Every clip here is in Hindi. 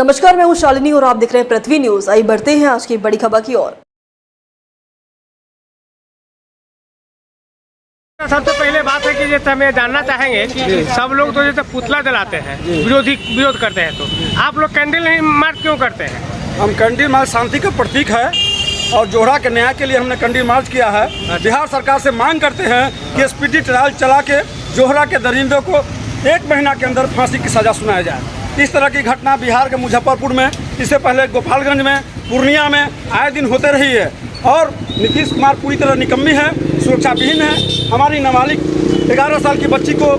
नमस्कार, मैं हूं शालिनी और आप देख रहे हैं पृथ्वी न्यूज। आइए बढ़ते हैं आज की बड़ी खबर की ओर। सबसे पहले बात है कि जैसे हमें जानना चाहेंगे कि सब लोग तो जैसे पुतला जलाते हैं, विरोध करते हैं, तो आप लोग कैंडल मार्च क्यों करते हैं? हम कैंडल मार्च शांति का प्रतीक है और जोहरा के न्याय के लिए हमने कैंडल मार्च किया है। बिहार सरकार से मांग करते हैं कि स्पीडी ट्रायल चला के जोहरा के दरिंदों को 1 महीना के अंदर फांसी की सजा सुनाया जाए। इस तरह की घटना बिहार के मुजफ्फरपुर में, इससे पहले गोपालगंज में, पूर्णिया में आए दिन होते रही है। और नीतीश कुमार पूरी तरह निकम्मी है, सुरक्षा विहीन है। हमारी नाबालिग 11 साल की बच्ची को,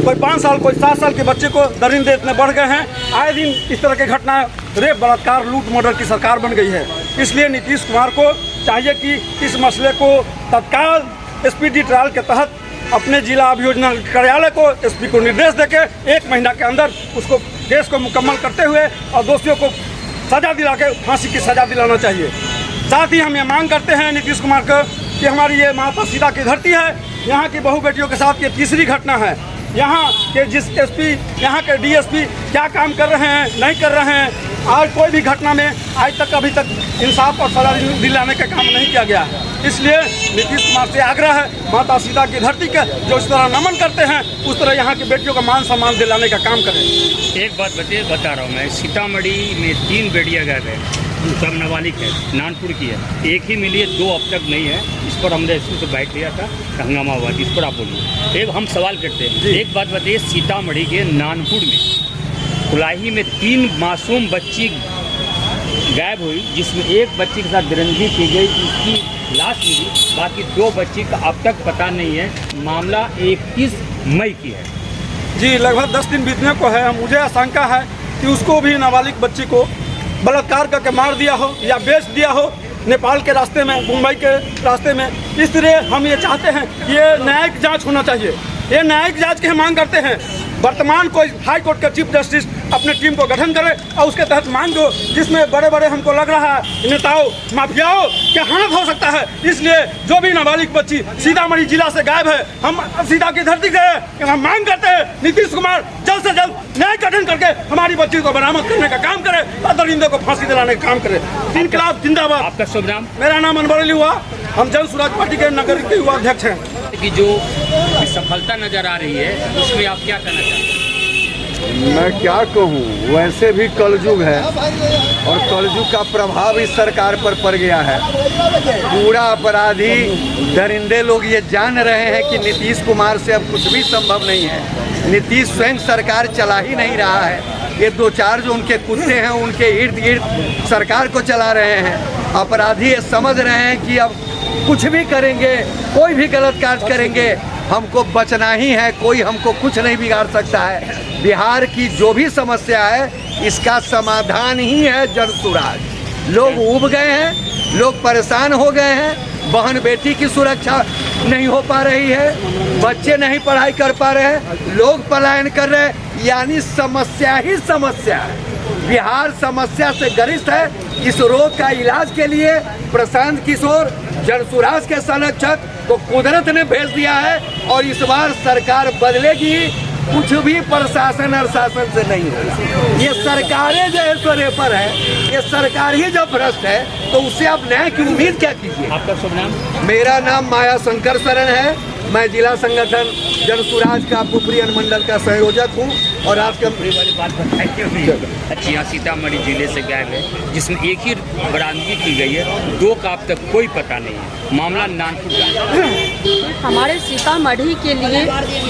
कोई 5 साल, कोई 7 साल के बच्चे को दरिंदे इतने बढ़ गए हैं। आए दिन इस तरह की घटनाएं, रेप, बलात्कार, लूट मर्डर की सरकार बन गई है। इसलिए नीतीश कुमार को चाहिए कि इस मसले को तत्काल स्पीडी ट्रायल के तहत अपने जिला अभियोजन कार्यालय को एसपी को निर्देश देके 1 महीना के अंदर उसको केस को मुकम्मल करते हुए और दोषियों को सजा दिला के फांसी की सजा दिलाना चाहिए। साथ ही हम ये मांग करते हैं नीतीश कुमार को कि हमारी ये माता सीता की धरती है, यहाँ की बहू बेटियों के साथ ये तीसरी घटना है। यहाँ के जिस एसपी, यहाँ के डीएसपी क्या काम कर रहे हैं, नहीं कर रहे हैं। आज कोई भी घटना में आज तक अभी तक इंसाफ और सजा दिलाने का काम नहीं किया गया है। इसलिए नीतीश कुमार से आग्रह है, माता सीता की धरती का जो इस तरह नमन करते हैं उस तरह यहाँ की बेटियों का मान सम्मान दिलाने का काम करें। एक बात बता रहा हूँ मैं, सीतामढ़ी में 3 बेटियाँ गायब है, सब नाबालिग है, नानपुर की है, एक ही मिली है, 2 अब तक नहीं है। इस पर हमने एसपी से बैठ लिया था, हंगामा हुआ। इस पर आप बोलिए। एक हम सवाल करते हैं, एक बात बताइए, सीतामढ़ी के नानपुर में कुलाही में 3 मासूम बच्ची गायब हुई, जिसमें एक बच्ची के साथ दरिंदगी की गई, उसकी लाश मिली, बाकी 2 बच्ची का अब तक पता नहीं है। मामला 21 मई की है जी, लगभग 10 दिन बीतने को है। मुझे आशंका है कि उसको भी नाबालिग बच्ची को बलात्कार करके मार दिया हो या बेच दिया हो नेपाल के रास्ते में, मुंबई के रास्ते में। इसलिए हम ये चाहते हैं कि ये न्यायिक जांच होना चाहिए। ये न्यायिक जांच की हम मांग करते हैं। वर्तमान कोई हाई कोर्ट का चीफ जस्टिस अपने टीम को गठन करे और उसके तहत मांग दो, जिसमें बड़े बड़े हमको लग रहा है नेताओं, माफियाओं के हाथ हो सकता है। इसलिए जो भी नाबालिग बच्ची सीतामढ़ी जिला से गायब है, हम सीता की धरती से हम मांग करते हैं नीतीश कुमार जल्द से जल्द न्याय गठन करके हमारी बच्ची को बरामद करने का काम करे और दरिंदों को फांसी दिलाने का काम करे। इनकलाब जिंदाबाद। आपका शुभ नाम? मेरा नाम अनवर अली हुआ। हम जन स्वराज पार्टी के नगर के युवा अध्यक्ष हैं। कि जो सफलता नजर आ रही है, उसमें आप क्या कहना चाहते हैं? मैं क्या कहूँ, वैसे भी कलयुग है और कलयुग का प्रभाव इस सरकार पर पड़ गया है। पूरा अपराधी दरिंदे लोग ये जान रहे हैं कि नीतीश कुमार से अब कुछ भी संभव नहीं है। नीतीश स्वयं सरकार चला ही नहीं रहा है, ये 2-4 जो उनके कुत्ते हैं उनके इर्द गिर्द सरकार को चला रहे हैं। अपराधी ये समझ रहे हैं कि अब कुछ भी करेंगे, कोई भी गलत कार्य करेंगे, हमको बचना ही है, कोई हमको कुछ नहीं बिगाड़ सकता है। बिहार की जो भी समस्या है इसका समाधान ही है जनसुराज। लोग उब गए हैं, लोग परेशान हो गए हैं, बहन बेटी की सुरक्षा नहीं हो पा रही है, बच्चे नहीं पढ़ाई कर पा रहे हैं, लोग पलायन कर रहे हैं, यानी समस्या ही समस्या है। बिहार समस्या से ग्रस्त है। इस रोग का इलाज के लिए प्रशांत किशोर, जनसुराज के संरक्षक को कुदरत ने भेज दिया है और इस बार सरकार बदलेगी। कुछ भी प्रशासन और शासन से नहीं होगा। ये सरकारें जो है सो रेपर है, ये सरकार ही जो भ्रष्ट है, तो उससे आप न्याय की उम्मीद क्या कीजिए? आपका शुभ नाम? मेरा नाम माया शंकर शरण है। मैं जिला संगठन जनसुराज का पुपरी अनुमंडल का संयोजक हूँ। और आज का वाली बात बताइए। अच्छा, सीतामढ़ी जिले से गायब है, जिसमें एक ही बरामदगी की गई है, 2 का अब तक कोई पता नहीं है। मामला नानपुर का। हमारे सीतामढ़ी के लिए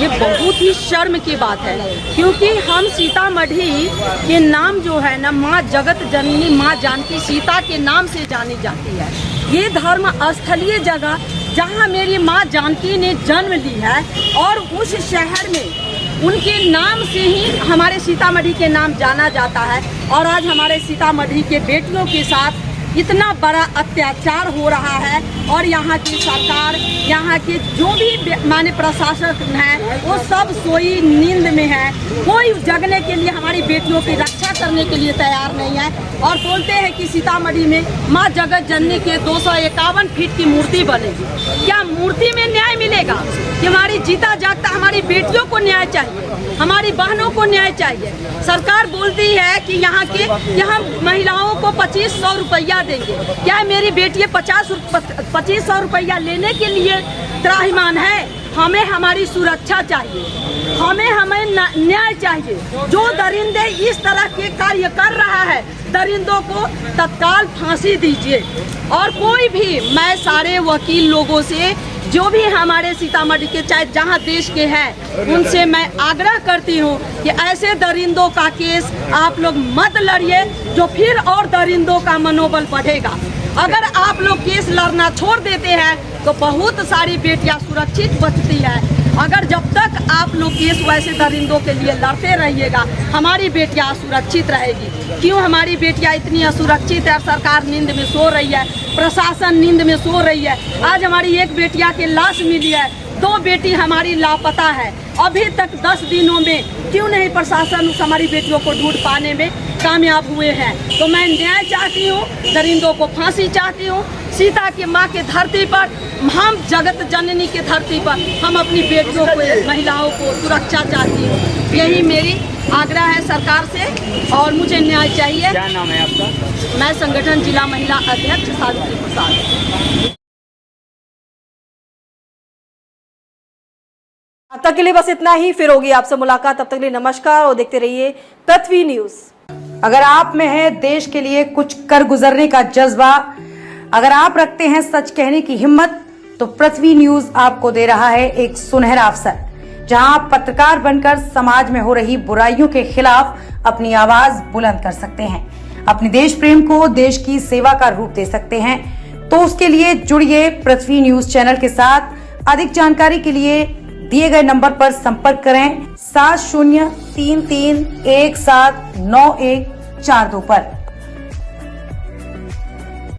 ये बहुत ही शर्म की बात है, क्योंकि हम सीतामढ़ी के नाम जो है ना, माँ जगत जननी माँ जानकी सीता के नाम से जानी जाती है। ये धर्म स्थलीय जगह जहाँ मेरी माँ जानकी ने जन्म ली है और उस शहर में उनके नाम से ही हमारे सीतामढ़ी के नाम जाना जाता है। और आज हमारे सीतामढ़ी के बेटियों के साथ इतना बड़ा अत्याचार हो रहा है और यहाँ की सरकार, यहाँ के जो भी माने प्रशासक हैं, वो सब सोई नींद में है। कोई जगने के लिए हमारी बेटियों की रक्षा करने के लिए तैयार नहीं है और बोलते हैं कि सीतामढ़ी में माँ जगत जननी के 251 फीट की मूर्ति बनेगी। क्या मूर्ति में न्याय मिलेगा? कि हमारी जीता जागता हमारी बेटियों को न्याय चाहिए, हमारी बहनों को न्याय चाहिए। सरकार बोलती है कि यहाँ महिलाओं को 2500 रुपया देंगे। क्या मेरी बेटी 2500 रुपया लेने के लिए त्राहिमाम है? हमें हमारी सुरक्षा चाहिए, हमें न्याय चाहिए। जो दरिंदे इस तरह के कार्य कर रहा है, दरिंदों को तत्काल फांसी दीजिए। और कोई भी, मैं सारे वकील लोगों से, जो भी हमारे सीतामढ़ी के चाहे जहां देश के हैं, उनसे मैं आग्रह करती हूं कि ऐसे दरिंदों का केस आप लोग मत लड़िए, जो फिर और दरिंदों का मनोबल बढ़ेगा। अगर आप लोग केस लड़ना छोड़ देते हैं तो बहुत सारी बेटियां सुरक्षित बचती है। अगर जब तक आप लोग केस वैसे दरिंदों के लिए लड़ते रहिएगा, हमारी बेटियां असुरक्षित रहेगी। क्यों हमारी बेटियां इतनी असुरक्षित है? सरकार नींद में सो रही है, प्रशासन नींद में सो रही है। आज हमारी एक बेटिया की लाश मिली है, 2 बेटी हमारी लापता है। अभी तक 10 दिनों में क्यों नहीं प्रशासन हमारी बेटियों को ढूंढ पाने में कामयाब हुए हैं? तो मैं न्याय चाहती हूँ, दरिंदों को फांसी चाहती हूँ। सीता की माँ के धरती पर, हम जगत जननी के धरती पर हम अपनी बेटियों को, महिलाओं को सुरक्षा चाहती हूँ। यही मेरी आग्रह है सरकार से और मुझे न्याय चाहिए। क्या नाम है आपका? मैं संगठन जिला महिला अध्यक्ष सावित्री प्रसाद। अब तक के लिए बस इतना ही, फिर होगी आपसे मुलाकात। तब तक के लिए नमस्कार और देखते रहिए पृथ्वी न्यूज। अगर आप में है देश के लिए कुछ कर गुजरने का जज्बा, अगर आप रखते हैं सच कहने की हिम्मत, तो पृथ्वी न्यूज आपको दे रहा है एक सुनहरा अवसर, जहां आप पत्रकार बनकर समाज में हो रही बुराइयों के खिलाफ अपनी आवाज बुलंद कर सकते हैं, अपने देश प्रेम को देश की सेवा का रूप दे सकते हैं। तो उसके लिए जुड़िए पृथ्वी न्यूज चैनल के साथ। अधिक जानकारी के लिए दिए गए नंबर पर संपर्क करें 7033179142 पर।